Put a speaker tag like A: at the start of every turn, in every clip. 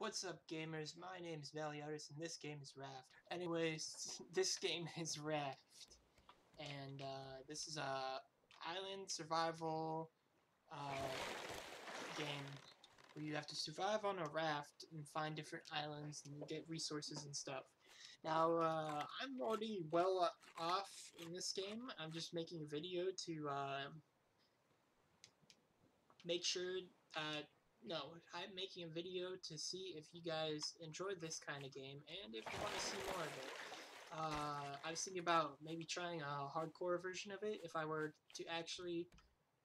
A: What's up, gamers? My name is Valiartis, and this game is Raft. Anyways, this game is Raft, and this is a island survival game where you have to survive on a raft and find different islands and get resources and stuff. Now, I'm already well off in this game. I'm just making a video to make sure. No, I'm making a video to see if you guys enjoy this kind of game and if you want to see more of it. I was thinking about maybe trying a hardcore version of it. If I were to actually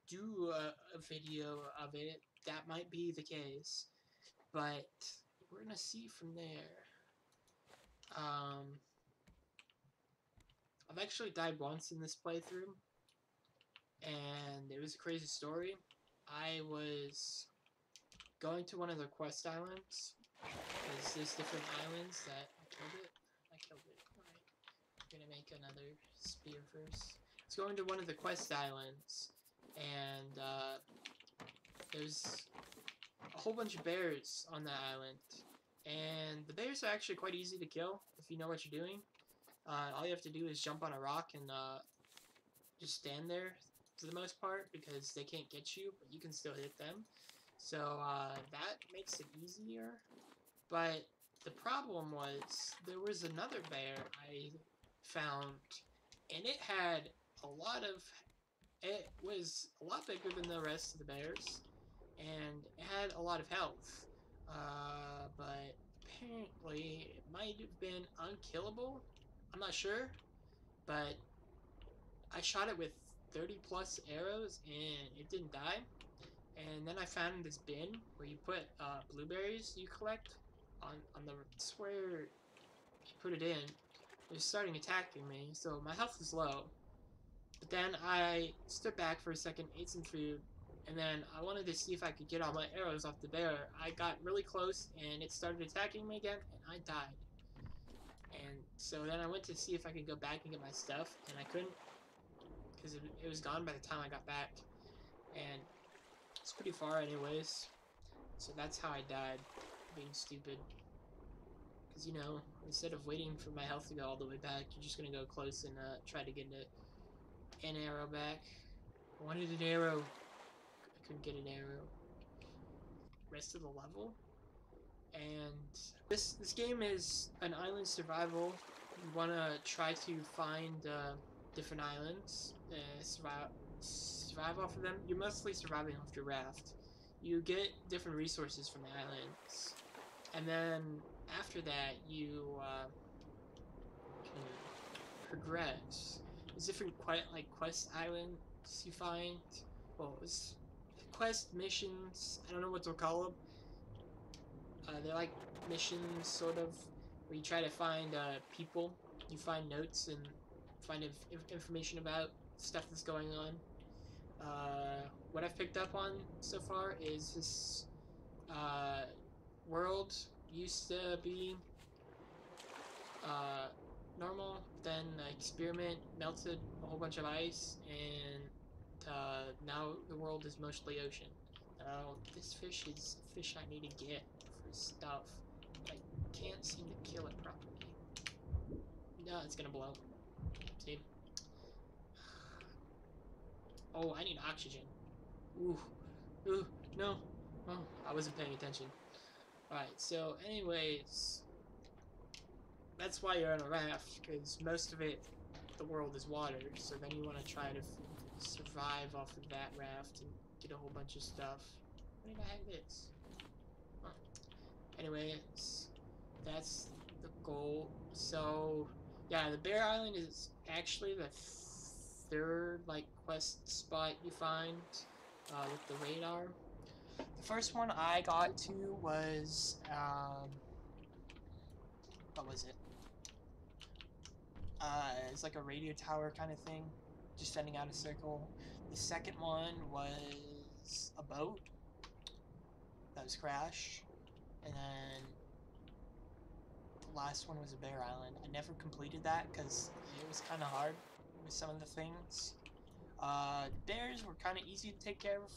A: do a video of it, that might be the case. But we're gonna see from there. I've actually died once in this playthrough, and it was a crazy story. I was going to one of the quest islands, because there's different islands that I killed it. Alright. I'm gonna make another spear first. It's going to one of the quest islands, and there's a whole bunch of bears on that island. And the bears are actually quite easy to kill if you know what you're doing. All you have to do is jump on a rock and just stand there for the most part, because they can't get you, but you can still hit them. So that makes it easier. But the problem was there was another bear I found, and it had a lot of... It was a lot bigger than the rest of the bears, and it had a lot of health. But apparently it might have been unkillable. I'm not sure, but I shot it with 30 plus arrows and it didn't die. And then I found this bin where you put blueberries you collect on the where you put it in. It was starting attacking me, so my health was low. But then I stood back for a second, ate some food, and then I wanted to see if I could get all my arrows off the bear. I got really close, and it started attacking me again, and I died. And so then I went to see if I could go back and get my stuff, and I couldn't, because it was gone by the time I got back. And it's pretty far anyways, so that's how I died, being stupid. Because, you know, instead of waiting for my health to go all the way back, you're just going to go close and try to get an arrow back. I wanted an arrow. I couldn't get an arrow. Rest of the level. And this game is an island survival. You want to try to find different islands, survive off of them. You're mostly surviving off your raft. You get different resources from the islands, and then after that you can progress. There's different quest islands you find. Well, it's quest missions. I don't know what to call them. They're like missions, sort of, where you try to find people. You find notes and find information about stuff that's going on. What I've picked up on so far is this world used to be normal, then experiment melted a whole bunch of ice, and now the world is mostly ocean. This fish is a fish I need to get for stuff, but I can't seem to kill it properly. No, it's gonna blow. See? Oh, I need oxygen. Ooh. Ooh, no. Oh, I wasn't paying attention. Alright, so anyways, that's why you're on a raft, because most of it, the world is water, so then you want to try to survive off of that raft and get a whole bunch of stuff. Why did I have this? Huh. Anyways, that's the goal. So, yeah, the Bear Island is actually the third, quest spot you find with the radar. The first one I got to was, what was it? It's like a radio tower kind of thing, just sending out a circle. The second one was a boat that was crashed, and then the last one was a bear island. I never completed that because it was kind of hard with some of the things. Bears were kind of easy to take care of.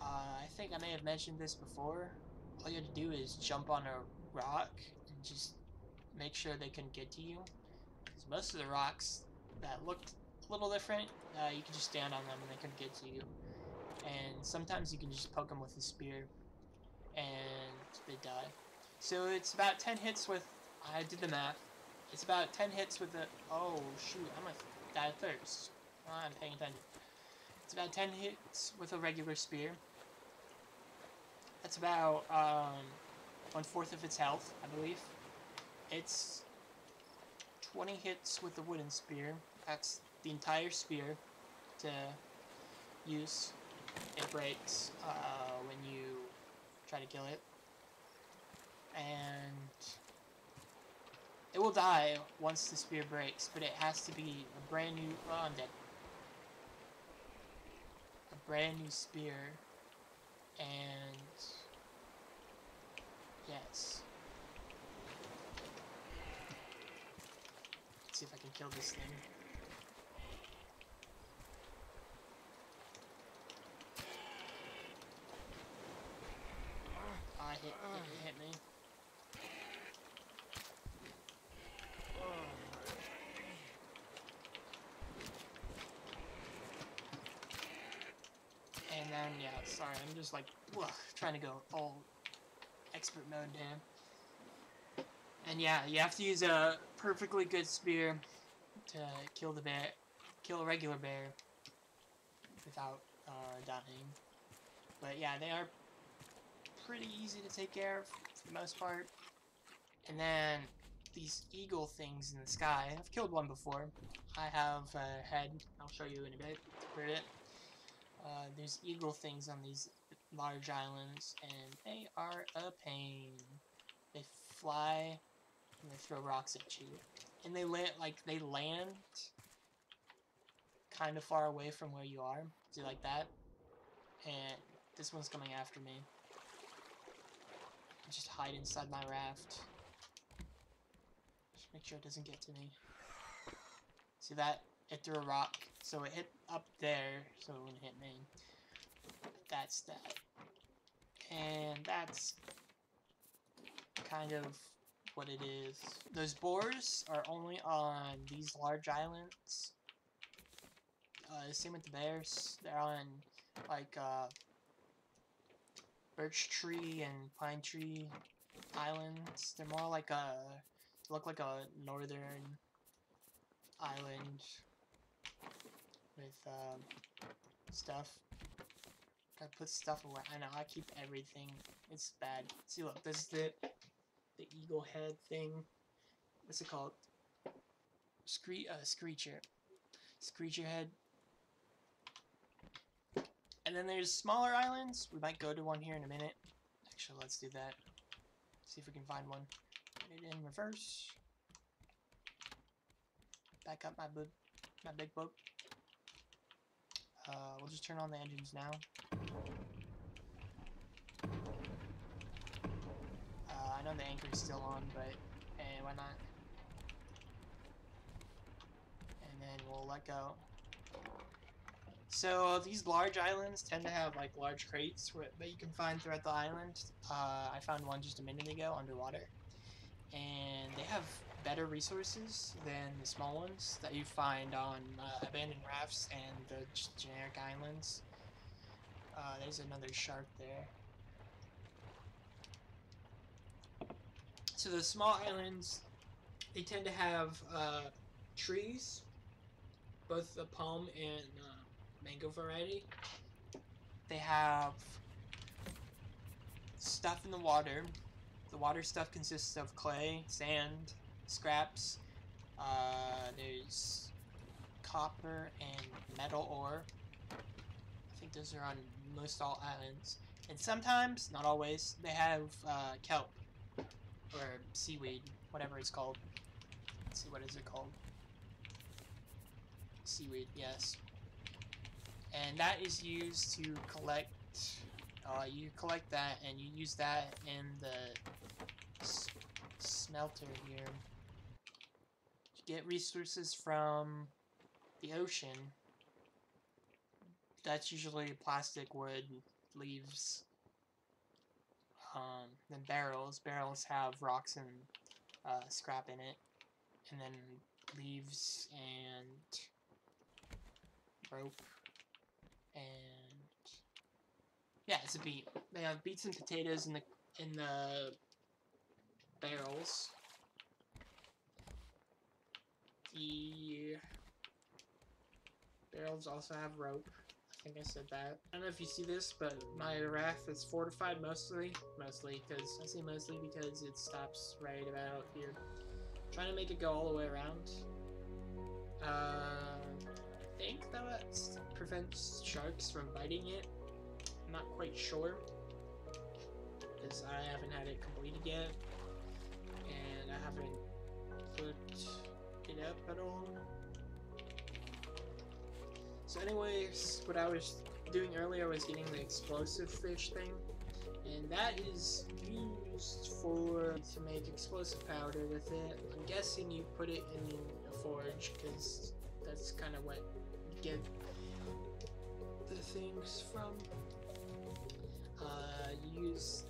A: I think I may have mentioned this before. all you have to do is jump on a rock and just make sure they can get to you. Because most of the rocks that looked a little different, you can just stand on them and they couldn't get to you. And sometimes you can just poke them with a spear and they die. So it's about 10 hits with, I did the math, it's about 10 hits with the, oh shoot, I'm gonna die of thirst. I'm paying attention. It's about 10 hits with a regular spear. That's about 1/4 of its health, I believe. It's 20 hits with the wooden spear. That's the entire spear to use. It breaks when you try to kill it. And it will die once the spear breaks, but it has to be a brand new, oh, I'm dead. A brand new spear. And yes. Let's see if I can kill this thing. It hit me. And then, yeah, sorry, I'm just like, trying to go all expert mode here. And yeah, you have to use a perfectly good spear to kill the bear, kill a regular bear without dying. But yeah, they are pretty easy to take care of for the most part. And then these eagle things in the sky, I've killed one before. I have a head, I'll show you in a bit. There's eagle things on these large islands, and they are a pain. They fly, and they throw rocks at you. And they land kind of far away from where you are. See, like that? And this one's coming after me. Just hide inside my raft. Just make sure it doesn't get to me. See that? It threw a rock, so it hit up there, so it wouldn't hit me. That's that. And that's kind of what it is. Those boars are only on these large islands. Same with the bears. They're on, like, birch tree and pine tree islands. They're more like look like a northern island with stuff. Gotta put stuff away. I know, I keep everything. It's bad. See, look, this is the eagle head thing. What's it called? Screecher. Screecher head. And then there's smaller islands. We might go to one here in a minute. Actually, let's do that. See if we can find one. Put it in reverse. Back up my big boat. We'll just turn on the engines now. I know the anchor is still on, but why not? And then we'll let go. So these large islands tend to have like large crates that you can find throughout the island. I found one just a minute ago underwater, and they have better resources than the small ones that you find on abandoned rafts and the generic islands. There's another shark there. So the small islands, they tend to have trees, both the palm and mango variety. They have stuff in the water. The water stuff consists of clay, sand, scraps. There's copper and metal ore. I think those are on most all islands. And sometimes, not always, they have kelp. Or seaweed, whatever it's called. Let's see, what is it called? Seaweed, yes. And that is used to collect, you collect that and you use that in the smelter here. You get resources from the ocean. That's usually plastic, wood, leaves. Then barrels. Barrels have rocks and scrap in it. And then leaves and rope. And yeah, it's a beet. They have beets and potatoes in the barrels. The barrels also have rope. I think I said that. I don't know if you see this, but my raft is fortified mostly. Because I say mostly because it stops right about here. I'm trying to make it go all the way around. I think that prevents sharks from biting it. I'm not quite sure, because I haven't had it completed yet, and I haven't put it up at all. So anyways, what I was doing earlier was getting the explosive fish thing, and that is used to make explosive powder with it. I'm guessing you put it in a forge, because that's kind of what you get the things from. You use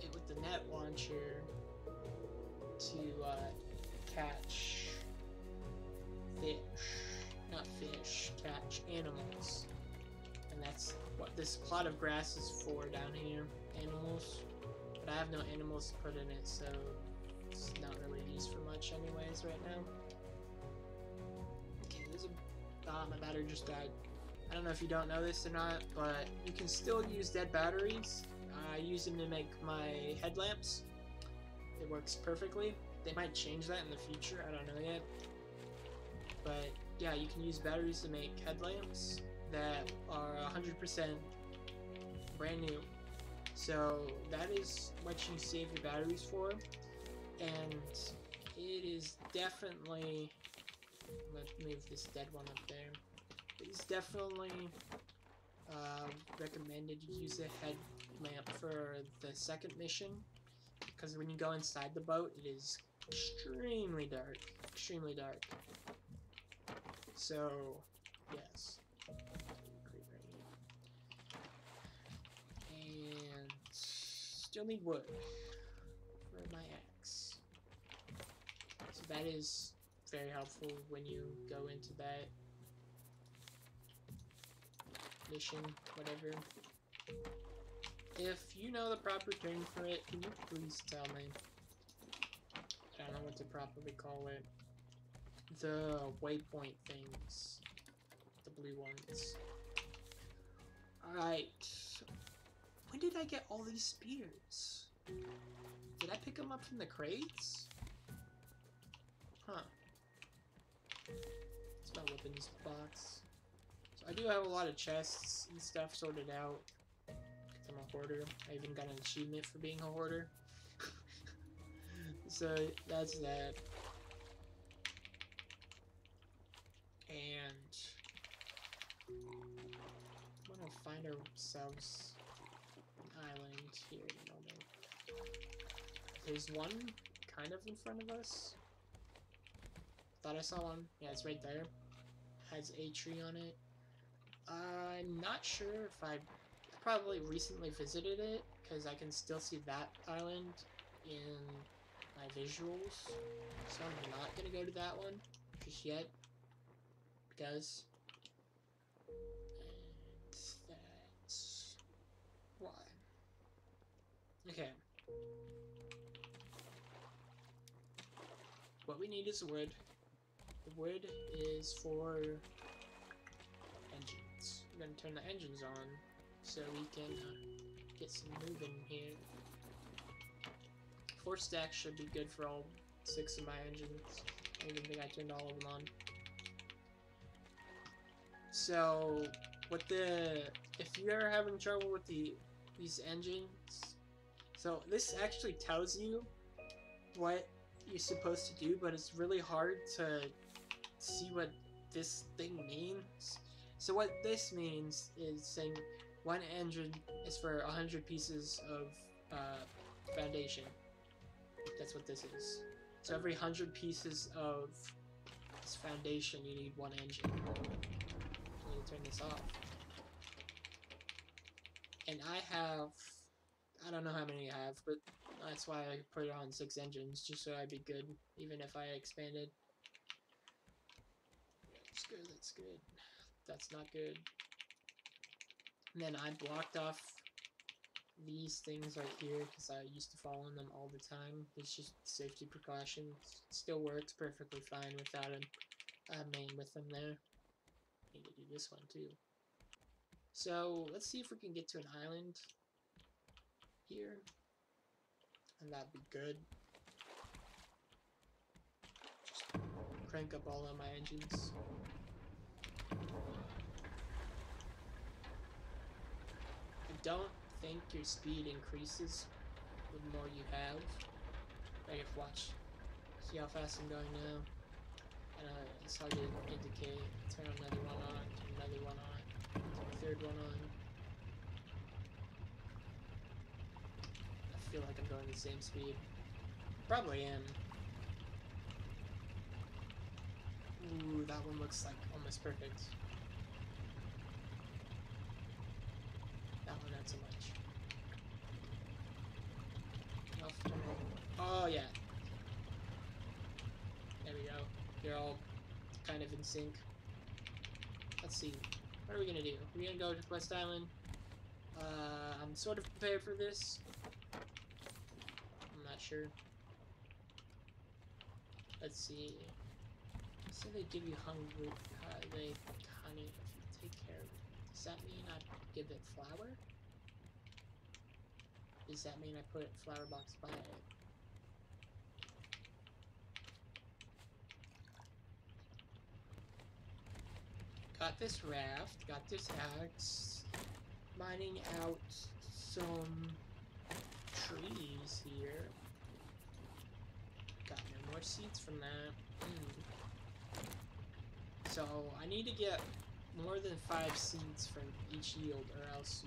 A: it with the net launcher to catch catch animals. And that's what this plot of grass is for down here, animals. But I have no animals to put in it, so it's not really used for much anyways right now. Okay, there's my battery just died. I don't know if you don't know this or not, but you can still use dead batteries. I use them to make my headlamps. It works perfectly. They might change that in the future, I don't know yet. But yeah, you can use batteries to make headlamps that are 100% brand new. So that is what you save your batteries for. And it is definitely... Let's move this dead one up there. It's definitely recommended you use a headlamp for the second mission, because when you go inside the boat, it is extremely dark. Extremely dark. So, yes. And still need wood for my axe. So that is very helpful when you go into that mission, whatever. If you know the proper term for it, can you please tell me? I don't know what to properly call it. The waypoint things. The blue ones. Alright. When did I get all these spears? Did I pick them up from the crates? Huh. It's my weapons box. So I do have a lot of chests and stuff sorted out. I'm a hoarder. I even got an achievement for being a hoarder. So that's that. And I'm gonna find ourselves an island here in a moment. There's one kind of in front of us. Thought I saw one. Yeah, it's right there. Has a tree on it. I'm not sure if I probably recently visited it, because I can still see that island in my visuals. So I'm not gonna go to that one just yet, because that's why. Okay. What we need is wood. The wood is for engines. We're gonna turn the engines on so we can get some moving here. 4 stacks should be good for all 6 of my engines. I don't even think I turned all of them on. So, if you're having trouble with these engines, so this actually tells you what you're supposed to do, but it's really hard to see what this thing means. So what this means is saying one engine is for 100 pieces of foundation. That's what this is. So every 100 pieces of this foundation, you need one engine. I'm going to turn this off. And I have I don't know how many I have, but that's why I put it on 6 engines, just so I'd be good, even if I expanded. That's good, that's good. That's not good. And then I blocked off these things right here because I used to fall in them all the time. It's just safety precautions. Still works perfectly fine without a main with them there. Need to do this one too. So let's see if we can get to an island here, and that'd be good. Just crank up all of my engines. I don't think your speed increases the more you have. Like, if watch, see how fast I'm going now. And it's hard to indicate. Turn another one on, turn another one on, turn a third one on. I feel like I'm going the same speed. Probably am. Ooh, that one looks like almost perfect. That one not so much. Oh yeah. There we go. They're all kind of in sync. Let's see. What are we gonna do? We're gonna go to Quest Island. I'm sort of prepared for this. I'm not sure. Let's see. So they give you honey if you take care of it. Does that mean I give it flour? Does that mean I put it flower box by it? Got this raft, got this axe, mining out some trees here. Got no more seeds from that. So I need to get more than 5 seeds from each yield, or else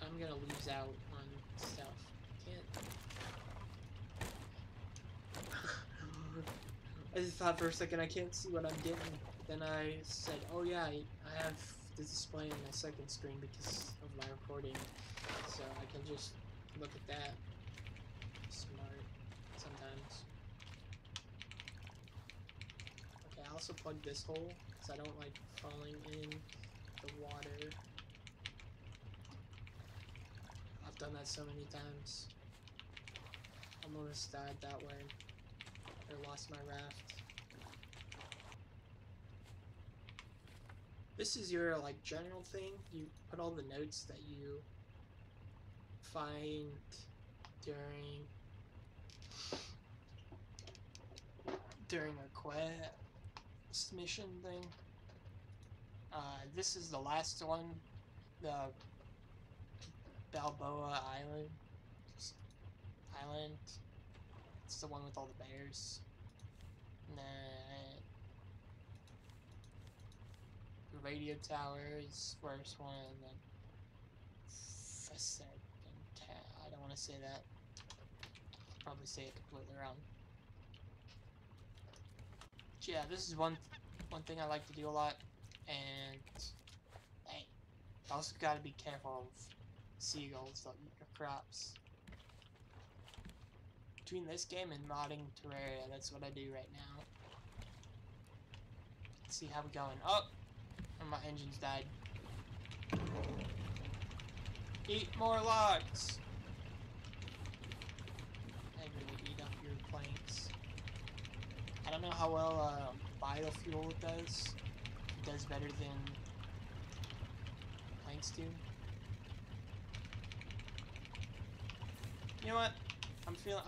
A: I'm gonna lose out on stuff. I just thought for a second I can't see what I'm getting. Then I said, oh yeah, I have the display on my second screen because of my recording, so I can just look at that. Smart sometimes. Okay, I also plugged this hole because I don't like falling in the water. I've done that so many times. Almost died that way. Or lost my raft. This is your like general thing. You put all the notes that you find during a quest mission thing. This is the last one, the Balboa Island. It's the one with all the bears. And then the radio tower is first one, and then I don't want to say that. I'll probably say it completely wrong. But yeah, this is one thing I like to do a lot, and hey, you also got to be careful of seagulls that eat your crops. Between this game and modding Terraria, that's what I do right now. Let's see how we're going. Oh! And my engine's died. Eat more logs! I really eat up your planks. I don't know how well biofuel it does. It does better than planks do. You know what? I'm feeling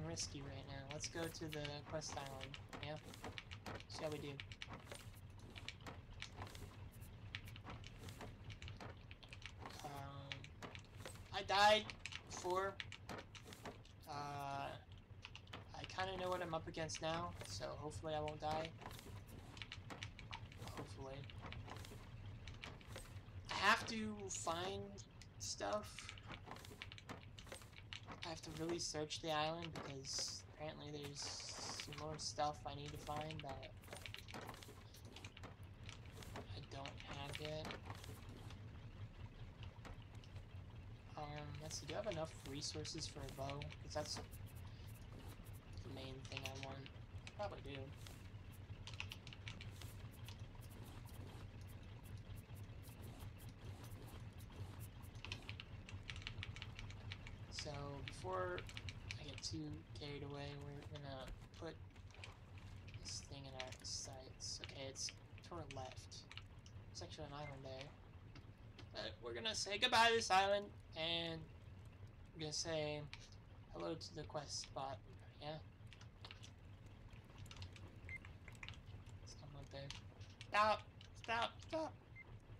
A: risky right now. Let's go to the quest island. Yeah. See how we do. I died before. I kind of know what I'm up against now, so hopefully I won't die. Hopefully. I have to find stuff. I have to really search the island because apparently there's some more stuff I need to find that I So do I have enough resources for a bow? Because that's the main thing I want. Probably do. So before I get too carried away, we're gonna put this thing in our sights. Okay, it's to our left. There's actually an island there. But we're gonna say goodbye to this island, and we're gonna say hello to the quest spot. Yeah? Something up there. Stop! Stop! Stop!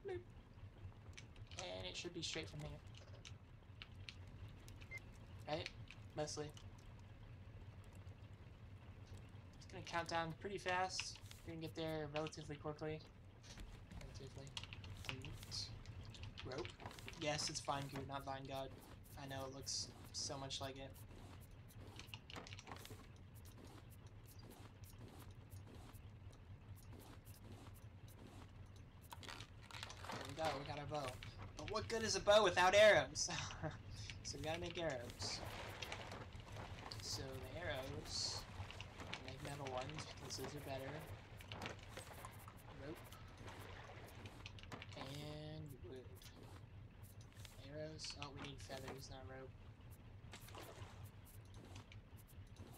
A: Boop. And it should be straight from here. Right? Mostly. It's gonna count down pretty fast. We're gonna get there relatively quickly. Relatively. Rope? Yes, it's Vine Goo, not Vine God. I know, it looks so much like it. There we go, we got our bow. But what good is a bow without arrows? So we gotta make arrows. So the arrows, make metal ones because those are better. Rope. And wood. Arrows. Oh, we need feathers, not rope.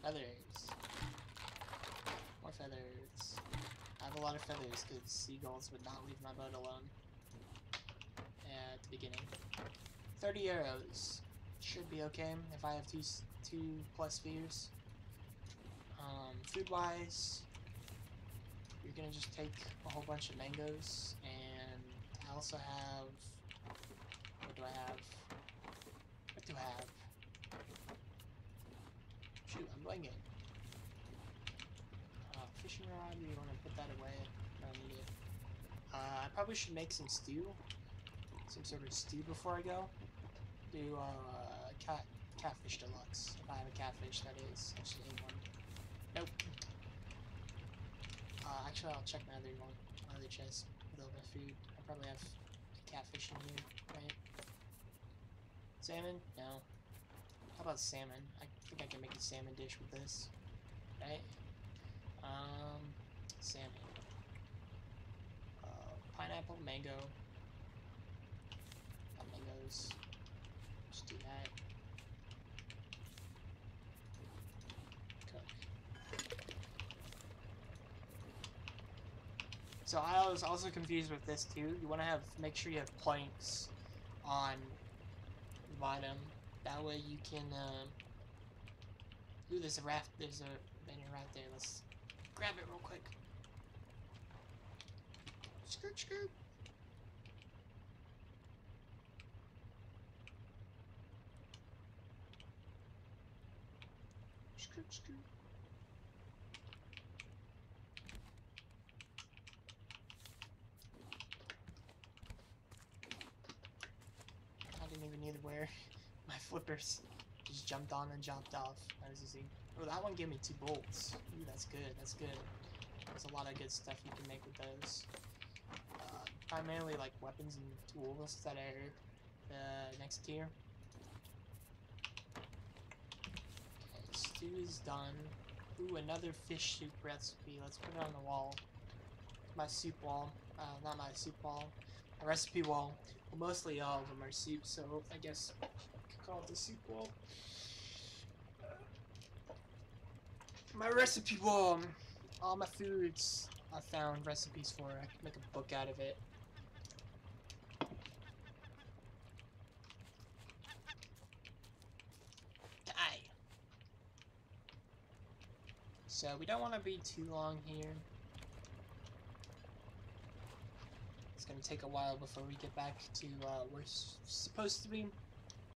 A: Feathers. More feathers. I have a lot of feathers because seagulls would not leave my boat alone at the beginning. 30 arrows. Should be okay if I have two plus spheres. Food wise, you're gonna just take a whole bunch of mangoes, and I also have, what do I have? What do I have? Shoot, I'm blanking. Fishing rod, you want to put that away? I don't need it. I probably should make some stew. Some sort of stew before I go. Do catfish deluxe. If I have a catfish, that is. I just ate one. Nope. Actually, I'll check my other chest with all my food. I probably have a catfish in here, right? Salmon? No. How about salmon? I think I can make a salmon dish with this, right? Salmon. Pineapple, mango. Got mangoes. Just do that. Cook. So I was also confused with this too. You want to make sure you have planks on the bottom. That way you can, ooh, there's a raft, there's a banner right there. Let's grab it real quick. Skirt, skirt. Skirt, skirt. I didn't even need to wear my flippers. Just jumped on and jumped off. As you see. Oh, that one gave me 2 bolts. Ooh, that's good. That's good. There's a lot of good stuff you can make with those. Primarily like weapons and tools that are the next tier. Okay, stew is done. Ooh, another fish soup recipe. Let's put it on the wall. My soup wall. Not my soup wall. My recipe wall. Well, mostly all of them are soup, so I guess I could call it the soup wall. My recipe wall. All my foods I found recipes for. I could make a book out of it. Die. So we don't want to be too long here. It's gonna take a while before we get back to where we're supposed to be.